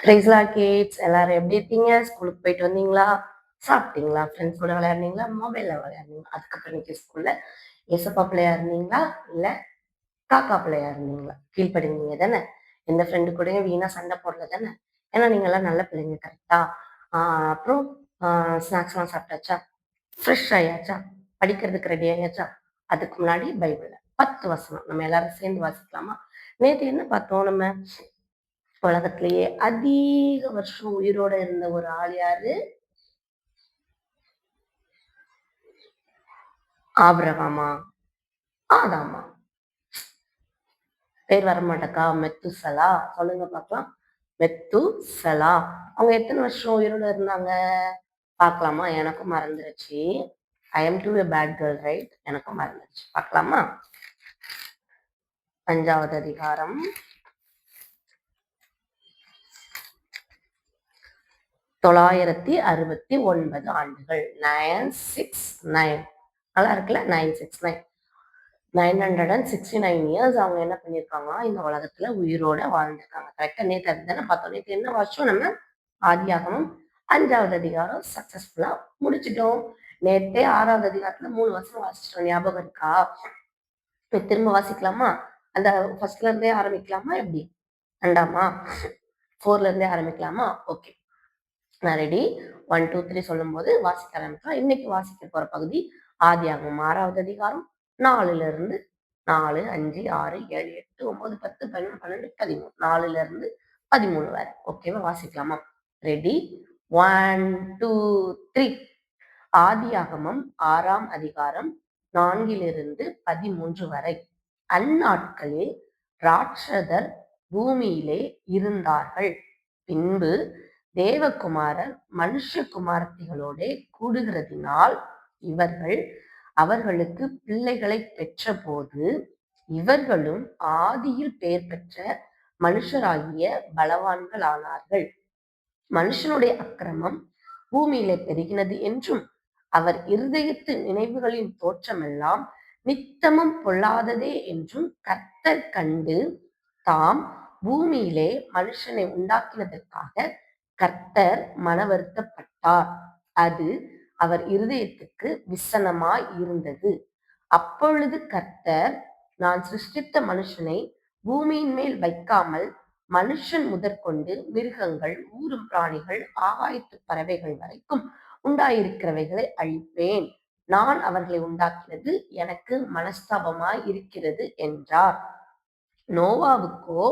பிரைஸ்லா kids எல்லாரும் எப்படி இருக்கீங்க? ஸ்கூலுக்கு போயிட்டு வந்தீங்களா? சாப்பிட்டீங்களா? ஃப்ரெண்ட்ஸ் கூட விளையாடுனீங்களா? மொபைல்ல விளையாடுனீங்களா? அதுக்கப்புறம் இன்னைக்கு ஸ்கூல்ல ஏசப்பா பிள்ளையா இருந்தீங்களா? இல்ல காக்கா பிள்ளையா இருந்தீங்களா? கீழ்ப்படிந்தீங்க தானே? எந்த ஃப்ரெண்டு கூடயும் வீணா சண்டை போடல தானே? ஏன்னா நீங்க எல்லாம் நல்ல பிள்ளைங்க கரெக்டா? அப்புறம் ஸ்நாக்ஸ்லாம் சாப்பிட்டாச்சா? ஃப்ரெஷ் ஆயாச்சா? படிக்கிறதுக்கு ரெடி ஆயாச்சா? அதுக்கு முன்னாடி பைபிள்ல 10 வசனம் நம்ம எல்லாரும் சேர்ந்து வாசிக்கலாமா? நேத்து என்ன பார்த்தோம் நம்ம? உலகத்திலேயே அதிக வருஷம் உயிரோட இருந்த ஒரு ஆள் யாரு? ஆபிரகாமா? ஆதாமா? பேர் வர மாட்டக்கா? மெத்துசலா? சொல்லுங்க பார்க்கலாம். மெத்துசலா. அவங்க எத்தனை வருஷம் உயிரோட இருந்தாங்க பார்க்கலாமா? எனக்கும் மறந்துருச்சு. I am to a bad girl right? எனக்கும் மறந்துருச்சு. பார்க்கலாமா? 5வது அதிகாரம் 969 ஆண்டுகள். 969. நல்லா இருக்குல்ல? 969. 969 இயர்ஸ் அவங்க என்ன பண்ணியிருக்காங்கன்னா இந்த உலகத்துல உயிரோட வாழ்ந்திருக்காங்க. கரெக்டா நேற்று அதுதானே பார்த்தோம். நேற்று என்ன வருஷம் நம்ம ஆதியாகமம் 5வது அதிகாரம் சக்சஸ்ஃபுல்லா முடிச்சிட்டோம். நேற்றே 6வது அதிகாரத்துல 3 வருஷம் வாசிச்சிட்டோம். ஞாபகம் இருக்கா? திரும்ப வாசிக்கலாமா? அந்த ஃபர்ஸ்ட்ல இருந்தே ஆரம்பிக்கலாமா? எப்படி? வேண்டாமா? 4ல இருந்தே ஆரம்பிக்கலாமா? ஓகே, நான் ரெடி. 1 2 3 சொல்லும் போது வாசிக்க ஆரம்பிக்கலாம். இன்னைக்கு வாசிக்க போற பகுதி ஆதியாகமம் 6வது அதிகாரம் 4ல இருந்து 4 5 6 7 8 9 10 11 12 13 4ல இருந்து 13 வரை. ஓகேவா? வாசிக்கலாமா? ரெடி? 1 2 3. ஆதியாகமம் 6ஆம் அதிகாரம் 4லிருந்து 13 வரை. அந்நாட்களில் ராட்சதர் பூமியிலே இருந்தார்கள். பின்பு தேவகுமாரர் மனுஷகுமாரத்திகளோட கூடுகிறதினால் இவர்கள் அவர்களுக்கு பிள்ளைகளை பெற்றபோது இவர்களும் ஆதியில் பெயர் பெற்ற மனுஷராகிய பலவான்களானார்கள். மனுஷனுடைய அக்கிரமம் பூமியிலே பெருகினது என்றும் அவர் இருதயத்து நினைவுகளின் தோற்றமெல்லாம் நித்தமும் பொல்லாததே என்றும் கர்த்தர் கண்டு தாம் பூமியிலே மனுஷனை உண்டாக்கினதற்காக கர்த்தர் மனவருத்தப்பட்டார். அது அவர் இருதயத்துக்கு விசனமாய் இருந்தது. அப்பொழுது கர்த்தர், நான் சிருஷ்டித்த மனுஷனை பூமியின் மேல் வைக்காமல் மனுஷன் முதற்கொண்டு மிருகங்கள், ஊரும் பிராணிகள், ஆகாயத்து பறவைகள் வரைக்கும் உண்டாயிருக்கிறவைகளை அழிப்பேன். நான் அவர்களை உண்டாக்கினது எனக்கு மனஸ்தாபமாய் இருக்கிறது என்றார். நோவாவுக்கோ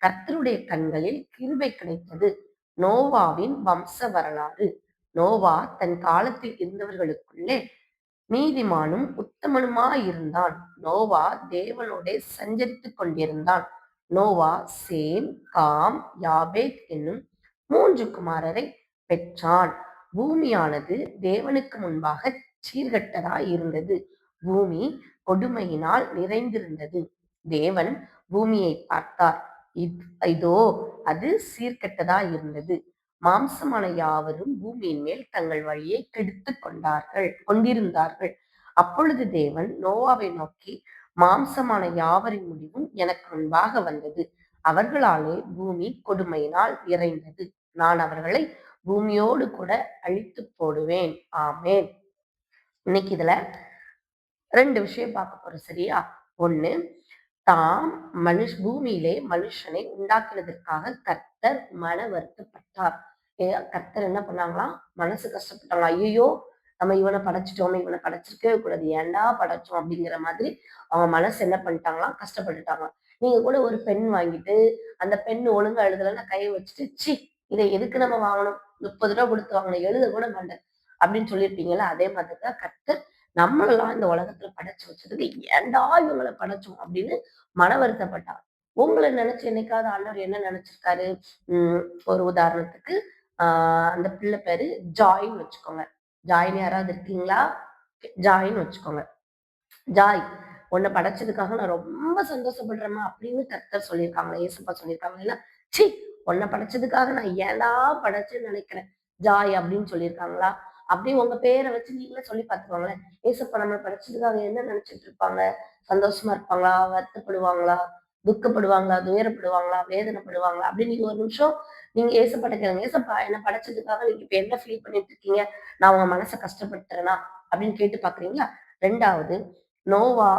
கர்த்தருடைய கண்களில் கிருபை கிடைத்தது. நோவாவின் வம்ச வரலாறு. நோவா தன் காலத்தில் இருந்தவர்களுக்குள்ளே நீதிமானும் உத்தமனுமாயிருந்தான். நோவா தேவனோட சஞ்சரித்துக் கொண்டிருந்தான். நோவா சேம், காம், யாபேத் என்னும் 3 குமாரரை பெற்றான். பூமியானது தேவனுக்கு முன்பாக சீர்கெட்டதாய் இருந்தது. பூமி கொடுமையினால் நிறைந்திருந்தது. தேவன் பூமியை பார்த்தார். இதோ அது சீர்கெட்டதாய் இருந்தது. மாம்சமான யாவரும் பூமியின் மேல் தங்கள் வழியை கெடுத்துக் கொண்டிருந்தார்கள். அப்பொழுது தேவன் நோவாவை நோக்கி, மாம்சமான யாவரின் முடிவும் எனக்கு முன்பாக வந்தது. அவர்களாலே பூமி கொடுமையினால் நிறைந்தது. நான் அவர்களை பூமியோடு கூட அழித்து போடுவேன். ஆமேன். இன்னைக்கு இதுல 2 விஷயம் பார்க்க போறோம். சரியா? ஒண்ணு, தாம் பூமியிலே மனுஷனை உண்டாக்குனதற்காக கர்த்தர் மன வருத்தப்பட்டார். கர்த்தர் என்ன பண்ணாங்களாம்? மனசு கஷ்டப்பட்டாங்களா? ஐயோ, நம்ம இவனை படைச்சிட்டோமே, இவனை படைச்சிருக்கவே கூடாது, ஏன்டா படைச்சோம் அப்படிங்கிற மாதிரி அவங்க மனசு என்ன பண்ணிட்டாங்களாம்? கஷ்டப்பட்டுட்டாங்களாம். நீங்க கூட ஒரு பெண் வாங்கிட்டு அந்த பெண் ஒழுங்கா எழுதலைன்னா கையை வச்சுட்டு, சி, இதை எதுக்கு நம்ம வாங்கணும், 30 ரூபா கொடுத்து வாங்கணும், எழுத கூட மாட்டேன் அப்படின்னு சொல்லியிருப்பீங்களா? அதே மாதிரிதான் கர்த்தர் நம்மளெல்லாம் இந்த உலகத்துல படைச்சு வச்சதுக்கு ஏன்டா இவங்களை படைச்சோம் அப்படின்னு மன வருத்தப்பட்டார். உங்களை நினைச்சு என்னைக்காவது ஆண்டவர் என்ன நினைச்சிருக்காரு? ஒரு உதாரணத்துக்கு அந்த பிள்ளை பேரு ஜாய்ன்னு வச்சுக்கோங்க. ஜாய்ன்னு யாராவது இருக்கீங்களா? ஜாய்ன்னு வச்சுக்கோங்க. ஜாய், உன்னை படைச்சதுக்காக நான் ரொம்ப சந்தோஷப்படுறேம்மா அப்படின்னு கர்த்தர் சொல்லியிருக்காங்களா? ஏசப்பா சொல்லியிருக்காங்களா? சி, உன்னை படைச்சதுக்காக நான் ஏன்டா படைச்சேன்னு நினைக்கிறேன் ஜாய் அப்படின்னு சொல்லியிருக்காங்களா? அப்படி உங்க பேரை வச்சு நீங்களே சொல்லி பார்த்துக்கோங்களேன். ஏசப்பா நம்மளை படைச்சதுக்காக என்ன நினைச்சிட்டு இருப்பாங்க? சந்தோஷமா இருப்பாங்களா? வருத்தப்படுவாங்களா? துக்கப்படுவாங்களா, துயரப்படுவாங்களா, வேதனைப்படுவாங்களா அப்படின்னு நீங்க ஒரு நிமிஷம் நீங்க ஏசப்பாட்ட கேளுங்க. ஏசப்பா என்ன படைச்சதுக்காக நீங்க இப்ப என்ன ஃபீல் பண்ணிட்டு இருக்கீங்க? நான் உங்க மனச கஷ்டப்படுத்துறேனா? அப்படின்னு கேட்டு பார்க்குறீங்களா? 2வது நோவா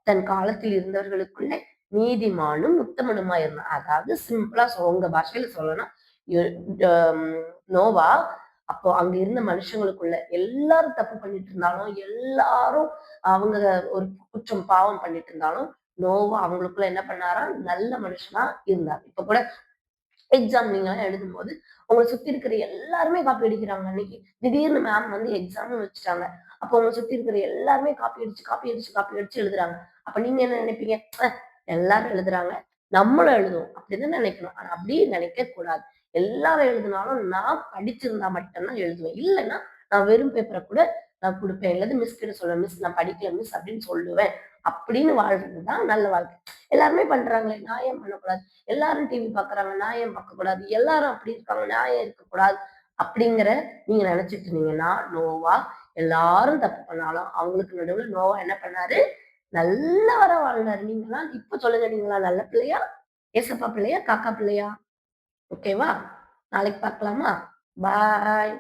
தன் காலத்தில் இருந்தவர்களுக்குள்ளே நீதிமானும், உத்தமனுமா இருந்தான். அதாவது சிம்பிளா உங்க பாஷையில சொல்லணும்னா, எ ம் நோவா அப்போ அங்க இருந்த மனுஷங்களுக்குள்ள எல்லாரும் தப்பு பண்ணிட்டு இருந்தாலும், எல்லாரும் அவங்க ஒரு குற்றம், பாவம் பண்ணிட்டு இருந்தாலும், நோவா அவங்களுக்குள்ள என்ன பண்ணாராம்? நல்ல மனுஷனா இருந்தார். இப்ப கூட எக்ஸாம் நீங்கலாம் எழுதும்போது, உங்கள சுத்தி இருக்கிற எல்லாருமே காப்பி அடிக்கிறாங்க அன்னைக்கு. திடீர்னு மேம் வந்து எக்ஸாம்னு வச்சுட்டாங்க. அப்போ உங்கள சுத்தி இருக்கிற எல்லாருமே காப்பி அடிச்சு, காப்பி அடிச்சு, காப்பி அடிச்சு எழுதுறாங்க. அப்ப நீங்க என்ன நினைப்பீங்க? எல்லாரும் எழுதுறாங்க. நம்மளும் எழுதுவோம். அப்படிதான் நினைக்கணும். ஆனா அப்படி நினைக்கக் கூடாது. எல்லாரும் எழுதினாலும் நான் படிச்சிருந்தா மட்டும் தான் எழுதுவேன். இல்லன்னா, நான் வெறும் பேப்பர கூட நான் குடுப்பேன். இல்லது மிஸ் கிட்ட சொல்லுவேன். மிஸ் நான் படிக்கல மிஸ் அப்படின்னு சொல்லுவேன். அப்படின்னு வாழ்றது தான் நல்ல வாழ்க்கை. எல்லாருமே பண்றாங்களே, நான் ஏன் பண்ணக்கூடாது? எல்லாரும் டிவி பார்க்குறாங்க. நான் ஏன் பார்க்கக்கூடாது? எல்லாரும் அப்படி இருக்காங்க. நான் ஏன் இருக்கக்கூடாது? அப்படிங்கிற நீங்க நினைச்சிட்டு இருந்தீங்கன்னா, நோவா எல்லாரும் தப்பு பண்ணாலும், அவங்களுக்கு நடுவுல நோவா என்ன பண்ணாரு? நல்லவரா வாழ்ந்தாரு. நீங்கலாம் இப்ப சொல்லுங்க நீங்கலாம் நல்ல பிள்ளையா? ஏசப்பா பிள்ளையா? காக்கா பிள்ளையா? ஓகேவா? நாளைக்கு பார்க்கலாமா? பாய்.